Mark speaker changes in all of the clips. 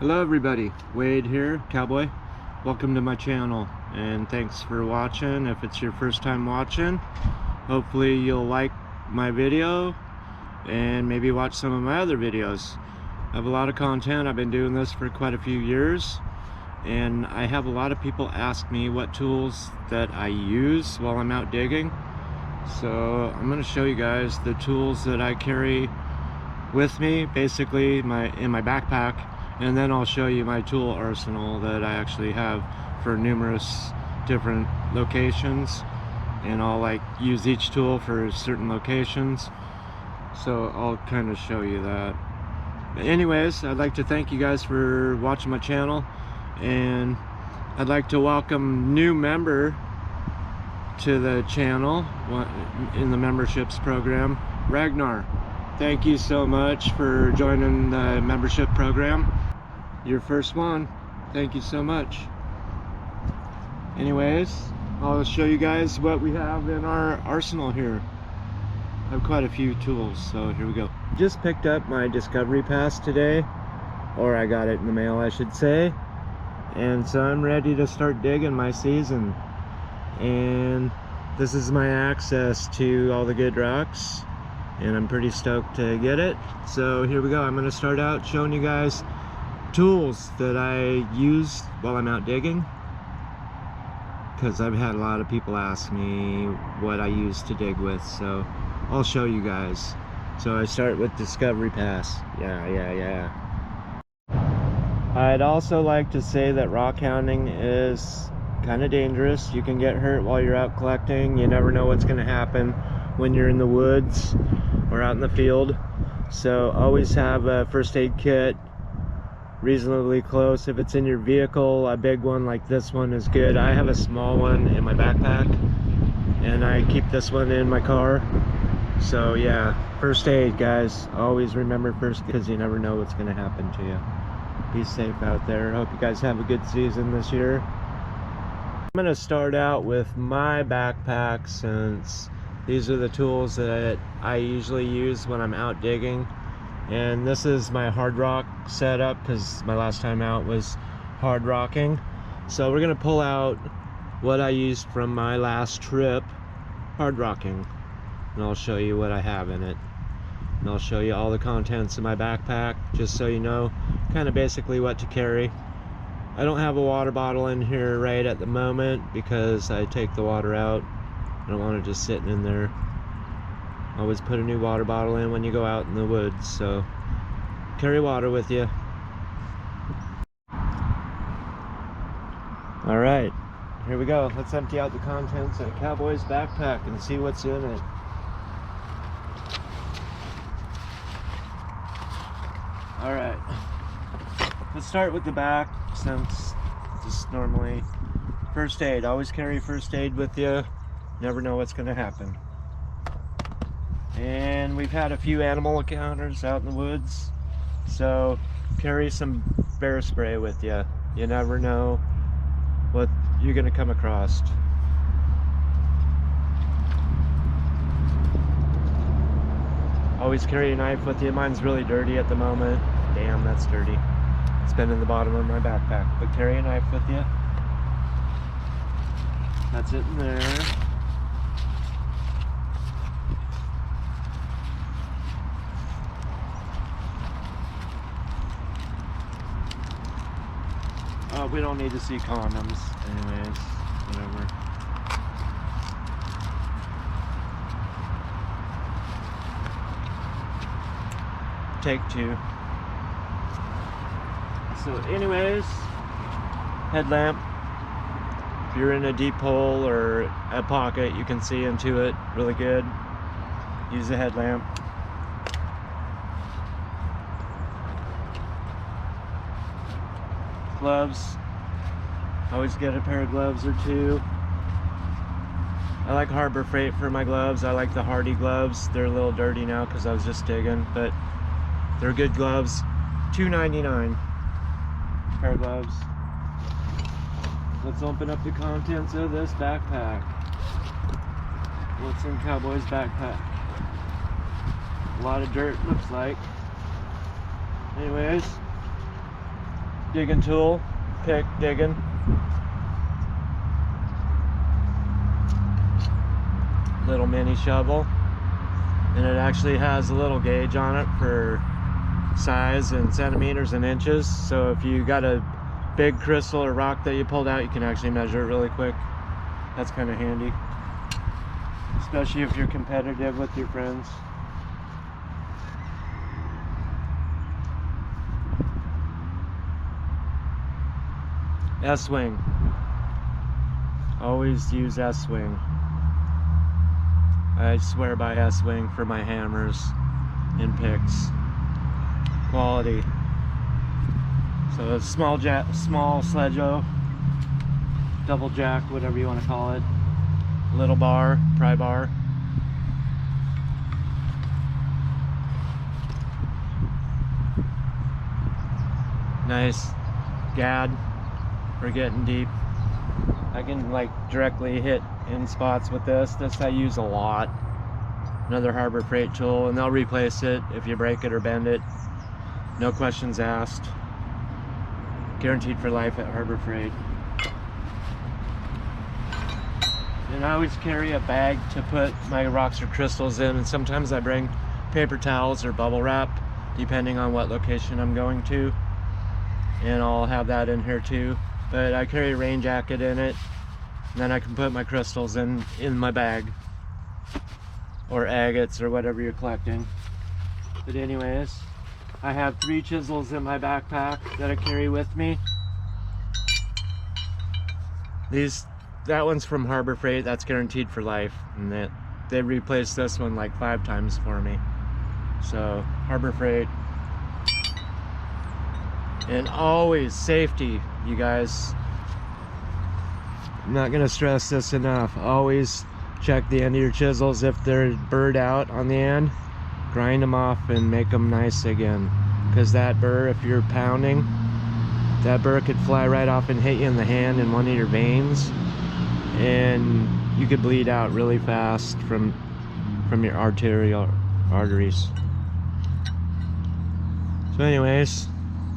Speaker 1: Hello everybody, Wade here, Cowboy. Welcome to my channel and thanks for watching. If it's your first time watching, hopefully you'll like my video and maybe watch some of my other videos. I have a lot of content. I've been doing this for quite a few years and I have a lot of people ask me what tools that I use while I'm out digging. So I'm going to show you guys the tools that I carry with me, basically in my backpack. And then I'll show you my tool arsenal that I actually have for numerous different locations, and I'll use each tool for certain locations, so I'll kind of show you that. But anyways, I'd like to thank you guys for watching my channel, and I'd like to welcome new member to the channel in the memberships program, Ragnar. Thank you so much for joining the membership program. Your first one. Thank you so much. Anyways, I'll show you guys what we have in our arsenal here. I have quite a few tools, so here we go. Just picked up my Discovery Pass today, or I got it in the mail I should say, and so I'm ready to start digging my season. And this is my access to all the good rocks, and I'm pretty stoked to get it. So here we go. I'm going to start out showing you guys tools that I use while I'm out digging, because I've had a lot of people ask me what I use to dig with, so I'll show you guys. So I start with Discovery Pass. Yeah. I'd also like to say that rockhounding is kind of dangerous. You can get hurt while you're out collecting. You never know what's going to happen when you're in the woods or out in the field. So always have a first aid kit reasonably close. If it's in your vehicle, a big one like this one is good. I have a small one in my backpack and I keep this one in my car. So yeah, first aid, guys. Always remember first, because you never know what's going to happen to you. Be safe out there. Hope you guys have a good season this year. I'm going to start out with my backpack, since these are the tools that I usually use when I'm out digging. And this is my hard rock setup, because my last time out was hard rocking. So we're gonna pull out what I used from my last trip hard rocking, and I'll show you what I have in it, and I'll show you all the contents of my backpack, just so you know kind of basically what to carry. I don't have a water bottle in here right at the moment because I take the water out. I don't want it just sitting in there. Always put a new water bottle in when you go out in the woods, so carry water with you. Alright, here we go. Let's empty out the contents of Cowboy's backpack and see what's in it. Alright, let's start with the back, since just normally first aid. Always carry first aid with you. Never know what's going to happen. And we've had a few animal encounters out in the woods, so carry some bear spray with you. You never know what you're going to come across. Always carry a knife with you. Mine's really dirty at the moment. Damn, that's dirty. It's been in the bottom of my backpack, but carry a knife with you. That's it in there. We don't need to see condoms, anyways, whatever. Take two. So anyways, headlamp. If you're in a deep hole or a pocket, you can see into it really good. Use a headlamp. Gloves. Always get a pair of gloves or two. I like Harbor Freight for my gloves. I like the Hardy gloves. They're a little dirty now because I was just digging, but they're good gloves. $2.99 pair of gloves. Let's open up the contents of this backpack. What's in Cowboy's backpack? A lot of dirt, looks like. Anyways, digging tool, pick digging. Little mini shovel, and it actually has a little gauge on it for size in centimeters and inches, so if you got a big crystal or rock that you pulled out, you can actually measure it really quick. That's kind of handy, especially if you're competitive with your friends. S-swing, always use S-swing. I swear by S-swing for my hammers and picks. Quality. So a small sledge-o, double jack, whatever you want to call it. Little bar, pry bar. Nice gad for getting deep. I can like directly hit in spots with this. This I use a lot. Another Harbor Freight tool, and they'll replace it if you break it or bend it. No questions asked. Guaranteed for life at Harbor Freight. And I always carry a bag to put my rocks or crystals in, and sometimes I bring paper towels or bubble wrap, depending on what location I'm going to. And I'll have that in here too. But I carry a rain jacket in it, and then I can put my crystals in my bag, or agates or whatever you're collecting. But anyways, I have 3 chisels in my backpack that I carry with me. That one's from Harbor Freight. That's guaranteed for life, and they replaced this one like 5 times for me. So Harbor Freight. And always safety, you guys. I'm not gonna stress this enough. Always check the end of your chisels. If they're burred out on the end, grind them off and make them nice again. Because that burr, if you're pounding, that burr could fly right off and hit you in the hand in one of your veins, and you could bleed out really fast from your arterial arteries. So anyways,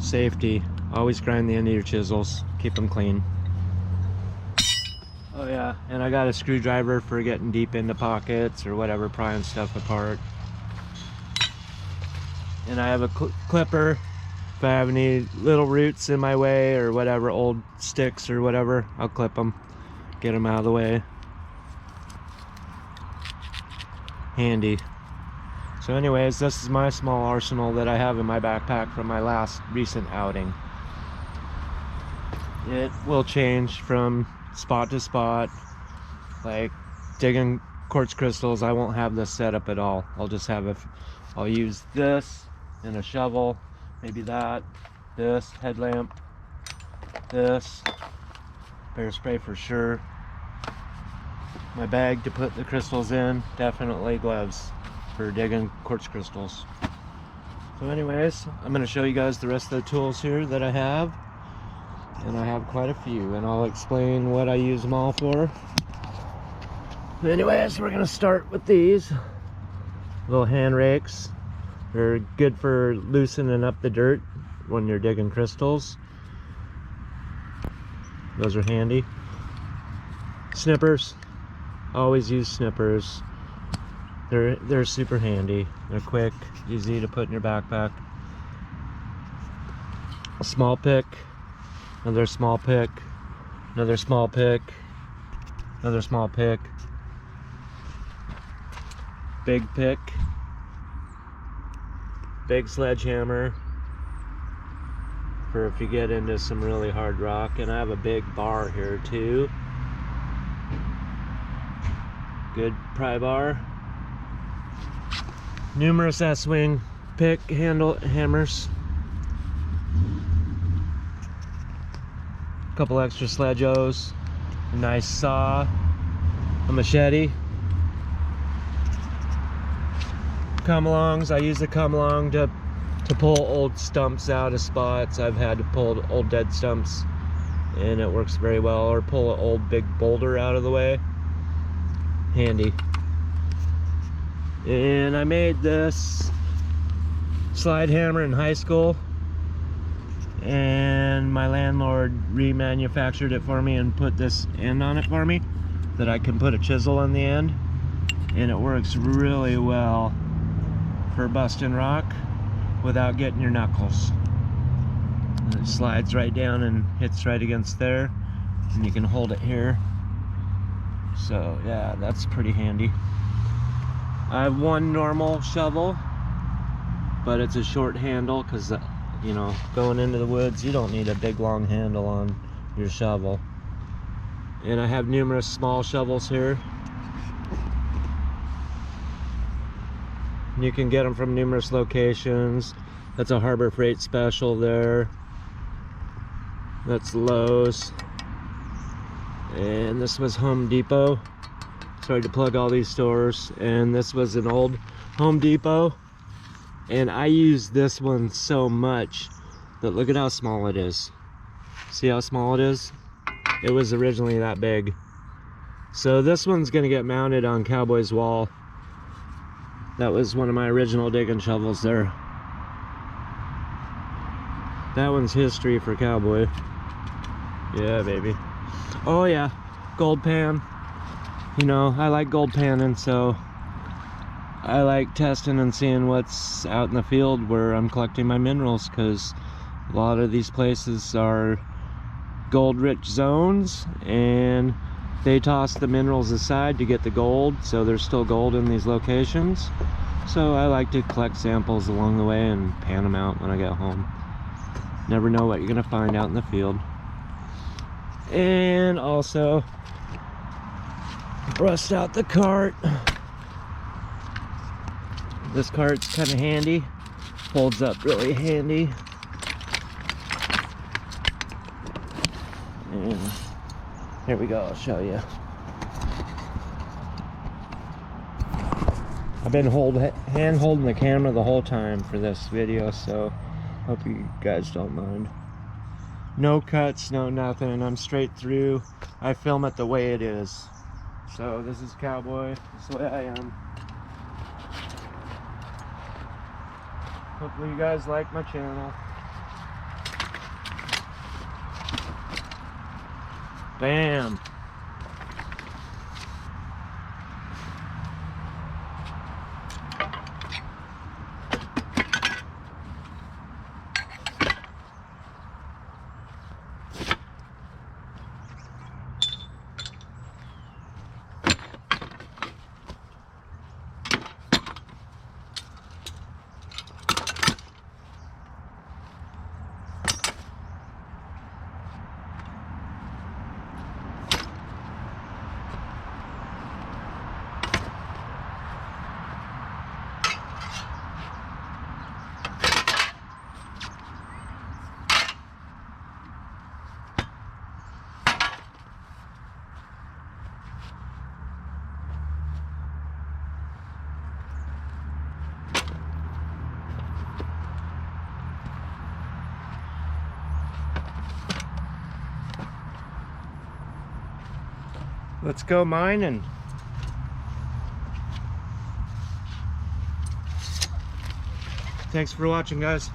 Speaker 1: safety. Always grind the end of your chisels. Keep them clean. Oh yeah, and I got a screwdriver for getting deep into pockets or whatever, prying stuff apart. And I have a clipper if I have any little roots in my way or whatever, old sticks or whatever, I'll clip them, get them out of the way. Handy. So anyways, this is my small arsenal that I have in my backpack from my last recent outing. It will change from spot to spot. Like digging quartz crystals, I won't have this set up at all. I'll just have I'll use this and a shovel, maybe that, this, headlamp, this, bear spray for sure, my bag to put the crystals in, definitely gloves for digging quartz crystals. So anyways, I'm going to show you guys the rest of the tools here that I have, and I have quite a few, and I'll explain what I use them all for. Anyways, we're going to start with these little hand rakes. They're good for loosening up the dirt when you're digging crystals. Those are handy. Snippers, always use snippers. They're super handy. They're quick, easy to put in your backpack. A small pick, another small pick, another small pick, another small pick, big pick, big sledgehammer for if you get into some really hard rock, and I have a big bar here too. Good pry bar. Numerous S-swing pick handle hammers. A couple extra sledge-os. A nice saw. A machete. Come-alongs. I use the come-along to pull old stumps out of spots. I've had to pull old dead stumps, and it works very well. Or pull an old big boulder out of the way. Handy. And I made this slide hammer in high school, and and my landlord remanufactured it for me and put this end on it for me that I can put a chisel on the end, and it works really well for busting rock without getting your knuckles. And it slides right down and hits right against there, and you can hold it here. So yeah, that's pretty handy. I have one normal shovel, but it's a short handle because you know, going into the woods, you don't need a big long handle on your shovel. And I have numerous small shovels here. You can get them from numerous locations. That's a Harbor Freight special there. That's Lowe's. And this was Home Depot. Sorry to plug all these stores. And this was an old Home Depot. And I use this one so much that look at how small it is. See how small it is? It was originally that big. So this one's gonna get mounted on Cowboy's wall. That was one of my original digging shovels there. That one's history for Cowboy. Yeah, baby. Oh yeah, gold pan. You know, I like gold panning, so I like testing and seeing what's out in the field where I'm collecting my minerals, because a lot of these places are gold rich zones and they toss the minerals aside to get the gold, so there's still gold in these locations. So I like to collect samples along the way and pan them out when I get home. Never know what you're gonna find out in the field. And also rust out the cart. This cart's kind of handy, folds up really handy. And here we go, I'll show you. I've been hand holding the camera the whole time for this video, so hope you guys don't mind. No cuts, no nothing, I'm straight through. I film it the way it is. So this is Cowboy, this is the way I am. Hopefully you guys like my channel. Bam! Let's go mining. Thanks for watching, guys.